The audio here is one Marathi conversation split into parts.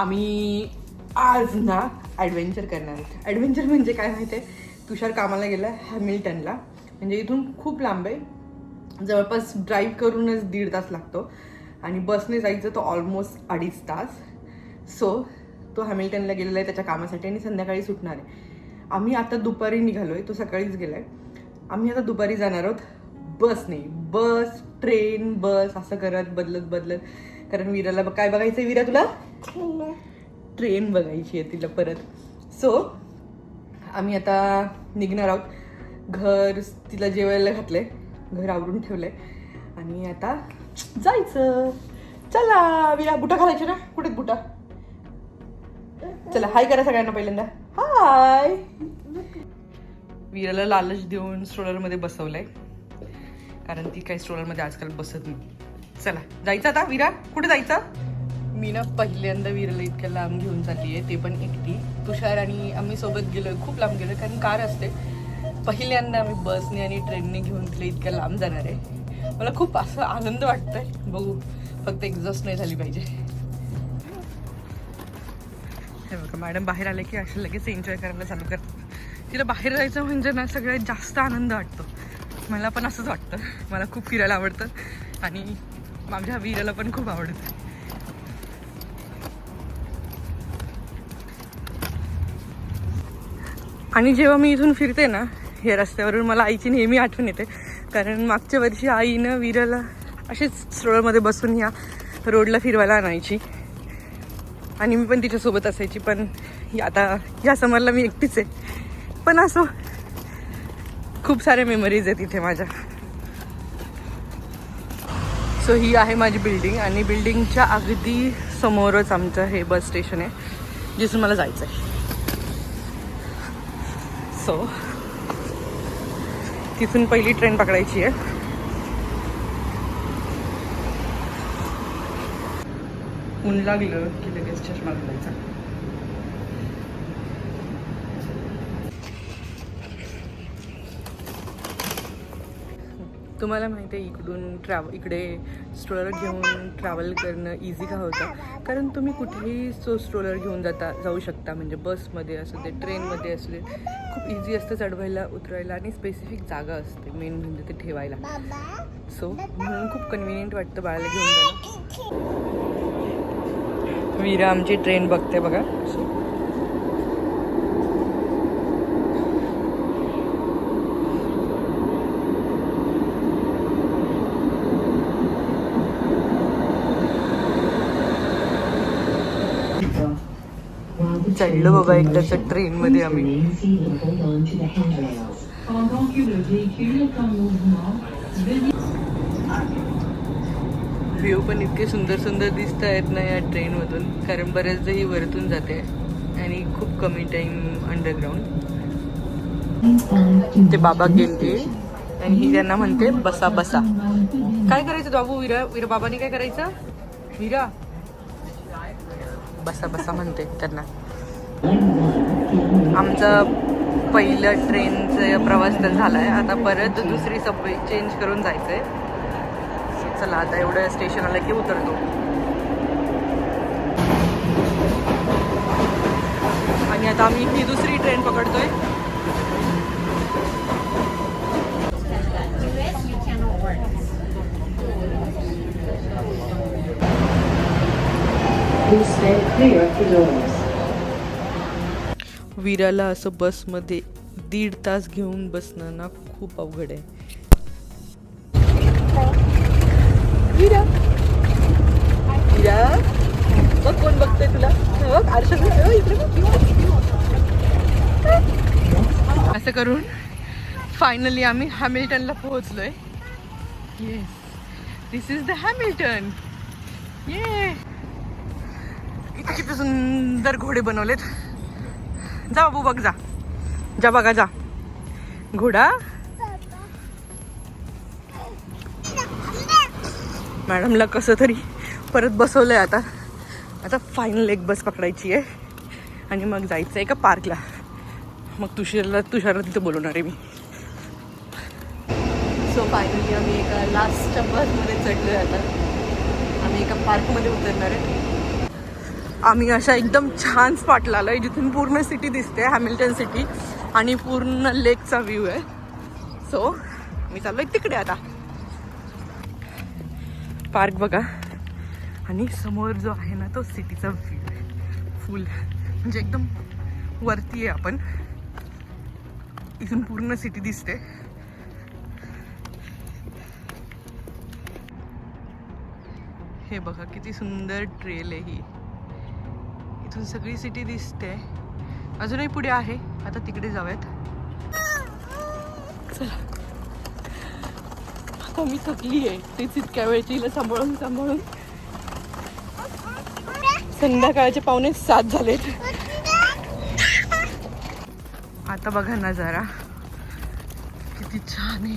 आम्ही आज ना ॲडव्हेंचर करणार आहोत. ॲडव्हेंचर म्हणजे काय माहिती आहे, तुषार कामाला गेला हॅमिल्टनला, म्हणजे इथून खूप लांब आहे, जवळपास ड्राईव्ह करूनच 1.5 तास लागतो आणि बसने जायचं तर ऑलमोस्ट 2.5 तास. सो तो हॅमिल्टनला गेलेला आहे त्याच्या कामासाठी आणि संध्याकाळी सुटणार आहे. आम्ही आता दुपारी निघालो आहे, तो सकाळीच गेला आहे. आम्ही आता दुपारी जाणार आहोत बसने, बस ट्रेन बस असं करत बदलत, कारण वीराला काय बघायचं आहे वीरा तुला? ट्रेन बघायची आहे तिला परत. सो आम्ही आता निघणार आहोत. घर तिला जेवायला घातलंय, घर आवरून ठेवलंय आणि आता जायचं. चला वीरा, बुटा घालायचे ना? कुठे बुटा? चला हाय करा सगळ्यांना पहिल्यांदा. हाय. वीराला लालच देऊन स्ट्रोलरमध्ये बसवलंय, कारण ती काही स्ट्रोलरमध्ये आजकाल बसत नाही. चला जायचं आता. वीरा कुठे जायचं? मी ना पहिल्यांदा वीराला इतक्या लांब घेऊन चालली आहे, ते पण एकटी. तुषार आणि आम्ही सोबत गेलोय, खूप लांब गेलोय कारण कार असते. पहिल्यांदा आम्ही बसने आणि ट्रेनने घेऊन तिला इतक्या लांब जाणार आहे. मला खूप असं आनंद वाटतंय. बघू, फक्त एक्झॉस्ट नाही झाली पाहिजे. हे बघा, मॅडम बाहेर आले की अशा लगेच एन्जॉय करायला चालू करतात. तिला बाहेर जायचं म्हणजे ना सगळ्यात जास्त आनंद वाटतो. मला पण असंच वाटतं. मला खूप फिरायला आवडतं आणि माझ्या वीराला पण खूप आवडतं. आणि जेव्हा मी इथून फिरते ना या रस्त्यावरून, मला आईची नेहमी आठवण येते, कारण मागच्या वर्षी आईनं वीराला अशीच स्ट्रोलरमध्ये बसून ह्या रोडला फिरवायला आणायची आणि मी पण तिच्यासोबत असायची. पण आता या समरला मी एकटीच आहे, पण असं खूप सारे मेमरीज आहेत इथे माझ्या. सो ही आहे माझी बिल्डिंग आणि बिल्डिंगच्या अगदी समोरच आमचं हे बस स्टेशन आहे जिथून मला जायचं आहे. सो तिथून पहिली ट्रेन पकडायची आहे. ऊन लागलं की लगेच चष्मा घालायचा. तुम्हाला माहिती आहे इकडून इकडे स्ट्रोलर घेऊन ट्रॅव्हल करणं इझी का होतं? कारण तुम्ही कुठेही स्ट्रोलर घेऊन जाऊ शकता, म्हणजे बसमध्ये असू दे, ट्रेनमध्ये असू दे, खूप इझी असतं चढवायला उतरायला आणि स्पेसिफिक जागा असते मेन म्हणजे ते ठेवायला. सो म्हणून खूप कन्व्हिनियंट वाटतं बाळाला घेऊन जायला. वीरा आमची ट्रेन बघते बघा. चढलो बाबा एकदाच ट्रेनमध्ये आम्ही. व्ह्यू पण इतके सुंदर सुंदर दिसत आहेत ना या ट्रेनमधून, कारण बऱ्याचदा ही वरतून जाते आणि खूप कमी टाइम अंडरग्राऊंड. ते बाबा गेले आणि ही त्यांना म्हणते बसा बसा. काय करायचं बाबू? वीरा बाबांनी काय करायचं? वीरा बसा बसा म्हणते त्यांना. आमचा पहिलं ट्रेनचा प्रवास तर झाला आहे, आता परत दुसरी सबवे चेंज करून जायचं आहे. चला आता एवढं स्टेशन आलं की उतरतो. आणि आता आम्ही ही दुसरी ट्रेन पकडतोय. वीराला असं बसमध्ये 1.5 तास घेऊन बसणं ना खूप अवघड आहे. वीरा वीरा बघ कोण बघतोय तुला, बघ आरशात इकडे. असं करून फायनली आम्ही हॅमिल्टनला पोहोचलोय. Yes, this is the Hamilton. ये इथे किती सुंदर घोडे बनवलेत. जा बाबू बघ, जा बघा, जा घोडा. मॅडमला कसं तरी परत बसवलंय. आता फायनल एक बस पकडायची आहे आणि मग जायचं आहे का पार्कला. मग तुषारला तिथं बोलवणार आहे मी. सो फायनली आम्ही एका लास्ट बसमध्ये चढलो आहे. आता आम्ही एका पार्कमध्ये उतरणार आहे. आम्ही अशा एकदम छान स्पॉटला आलोय जिथून पूर्ण सिटी दिसते, हॅमिल्टन सिटी, आणि पूर्ण लेकचा व्ह्यू आहे. सो मी चाललोय तिकडे आता. पार्क बघा, आणि समोर जो आहे ना तो सिटीचा व्ह्यू आहे. फुल म्हणजे एकदम वरती आहे आपण, इथून पूर्ण सिटी दिसते. हे बघा किती सुंदर ट्रेल आहे ही, इथून सगळी सिटी दिसते. अजूनही पुढे आहे, आता तिकडे जाऊयात. चला, आता मी थकली आहे तेच इतक्या वेळची हिला सांभाळून सांभाळून. संध्याकाळचे 6:45 झालेत. आता बघा नजारा किती छान आहे.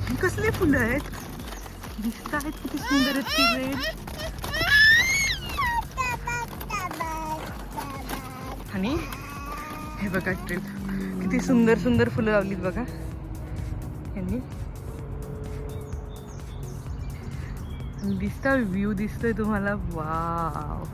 ही कसली फुलं आहेत, दिसत आहेत किती सुंदर आहेत की रेड. आणि हे बघा ट्रिप किती सुंदर सुंदर फुलं लावलीत बघा यांनी. दिसता व्ह्यू दिसतोय तुम्हाला, वाव.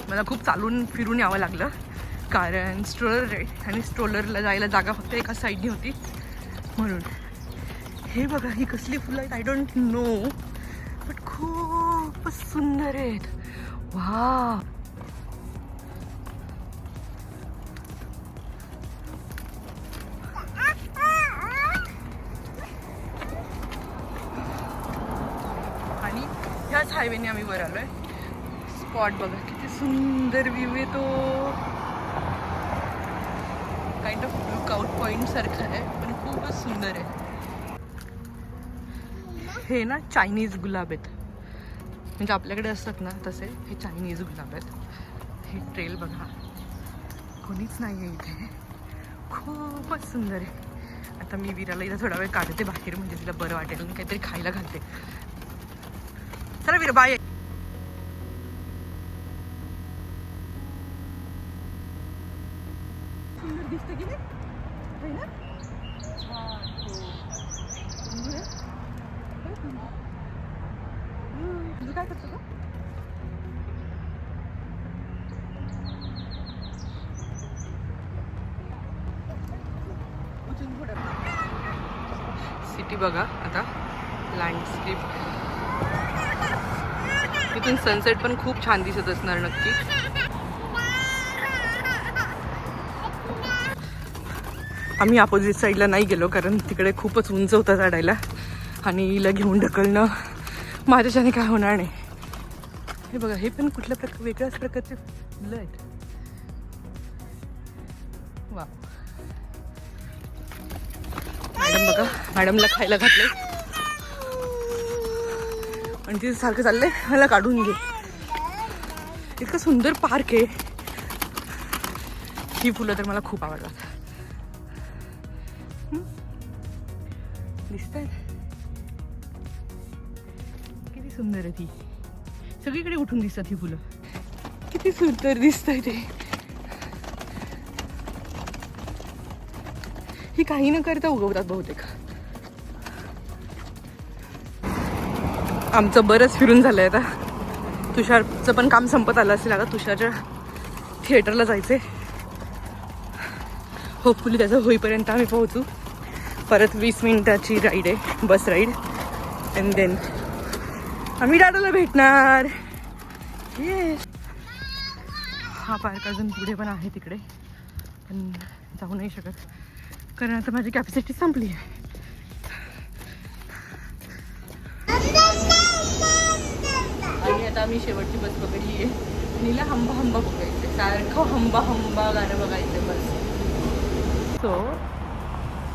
मला खूप चालून फिरून यावं लागलं कारण स्ट्रोलर आहे आणि स्ट्रोलरला जायला जागा फक्त एका साईडनी होती म्हणून. हे बघा ही कसली फुलं आहेत, आय डोंट नो, बट खूपच सुंदर आहेत. वाव. आणि ह्याच हायवेने आम्ही वर आलोय. स्पॉट बघा किती सुंदर व्ह्यू येतो. काइंड ऑफ लुकआउट पॉइंट सारखं आहे पण खूपच सुंदर आहे. हे ना चायनीज गुलाब आहेत, म्हणजे आपल्याकडे असतात ना तसे हे चायनीज गुलाब आहेत. हे ट्रेल बघा, कोणीच नाही आहे इथे, खूपच सुंदर आहे. आता मी वीराला इथं थोडा वेळ काढते बाहेर, म्हणजे तिला बरं वाटेल आणि काहीतरी खायला घालते. चला वीर, बाय. सुंदर दिसते की नाही ना. तुझं काय करतो का? सिटी बघा आता, लँडस्केप. इथून सनसेट पण खूप छान दिसत असणार नक्की. आम्ही अपोजिट साईडला नाही गेलो कारण तिकडे खूपच उंच होता चढायला आणि हिला घेऊन ढकलणं माझ्याच्याने काय होणार नाही. हे बघा, हे पण कुठल्या वेगळ्याच प्रकारचे फुलं आहेत. वा. मॅडम बघा, मॅडमला खायला घातलंय आणि तिथे सारखं चाललंय मला काढून घे. इतकं सुंदर पार्क आहे. ही फुलं तर मला खूप आवडतात. दिसत आहेत किती सुंदर आहे. ती सगळीकडे उठून दिसतात ही फुलं, किती सुंदर दिसत आहे ते. ही काही न करता उगवतात बहुतेक. आमचं बरंच फिरून झालंय आता. तुषारचं पण काम संपत आलं असेल. आता तुषारच्या थिएटरला जायचंय. होपफुली त्याचं होईपर्यंत आम्ही पोहोचू. परत 20 मिनिटाची राईड आहे, बस राईड. अँड देन आम्ही दादाला भेटणार. येस. हा पार्क अजून पुढे पण आहे तिकडे, पण जाऊ नाही शकत कारण आता माझी कॅपॅसिटी संपली आहे. आणि आता आम्ही शेवटची बस पकडली आहे. नीला हंबा हंबा बघायचं, सारखं हंबा हंबा गाणं बघायचं बस. सो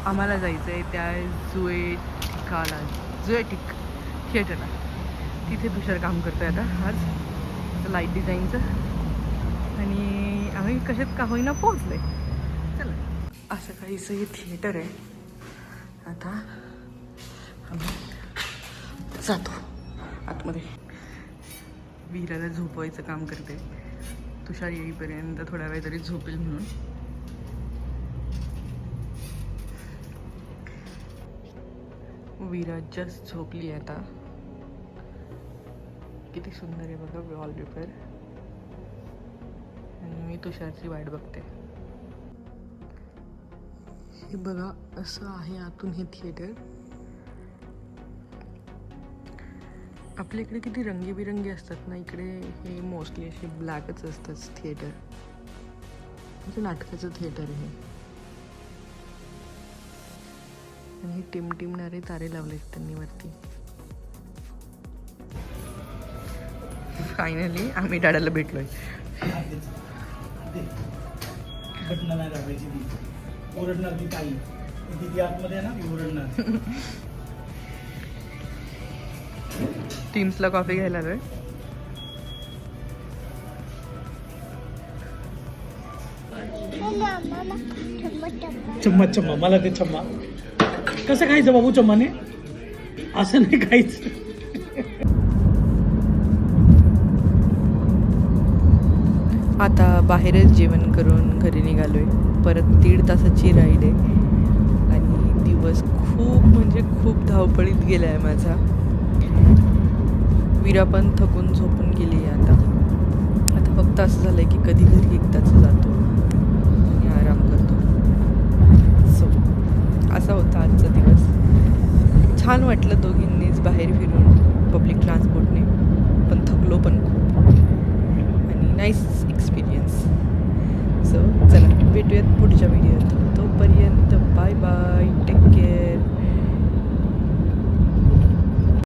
आम्हाला जायचं आहे त्या जुएटिक थिएटरला. तिथे तुषार काम करतोय आता आज लाईट डिझाईनचं, आणि आम्ही कशात का होईना पोहोचलोय. चला, असं काहीसं हे थिएटर आहे. आता आम्ही जातो आतमध्ये. वीराला झोपवायचं काम करते. तुषार येईपर्यंत थोडा वेळ तरी झोपेल म्हणून. वीरा जस्ट झोपली आता. किती सुंदर आहे बघा वॉलपेपर. आणि मी तुषारची वाट बघते. हे बघा असं आहे आतून हे थिएटर. आपल्या इकडे किती रंगीबिरंगी असतात ना, इकडे हे मोस्टली असे ब्लॅकच असतात थिएटर. म्हणजे नाटकाचं थिएटर आहे. आणि हे टिमटिमणारे तारे लावलेत त्यांनी वरती. फायनली आम्ही दादाला भेटलोय. घटना नाही राहायची ती ओरडणार ती ताई ती आतमध्ये आहे ना ती ओरडणार. टीम्सला कॉफी घ्यायला आलोय. चम्मा चम्मा मला ते चम्मा कसं खायचं बाबू चम्माने असं नाही खायचं. आता बाहेरच जेवण करून घरी निघालोय. परत 1.5 तासाची राईड आहे आणि दिवस खूप म्हणजे खूप धावपळीत गेला आहे माझा. वीरा पण थकून झोपून गेली आहे. आता फक्त असं झालं आहे की कधी घरी एकदाच जातो आणि आराम करतो. सो असा होता आजचा दिवस. छान वाटलं दोघींनीच बाहेर फिरून. Public transport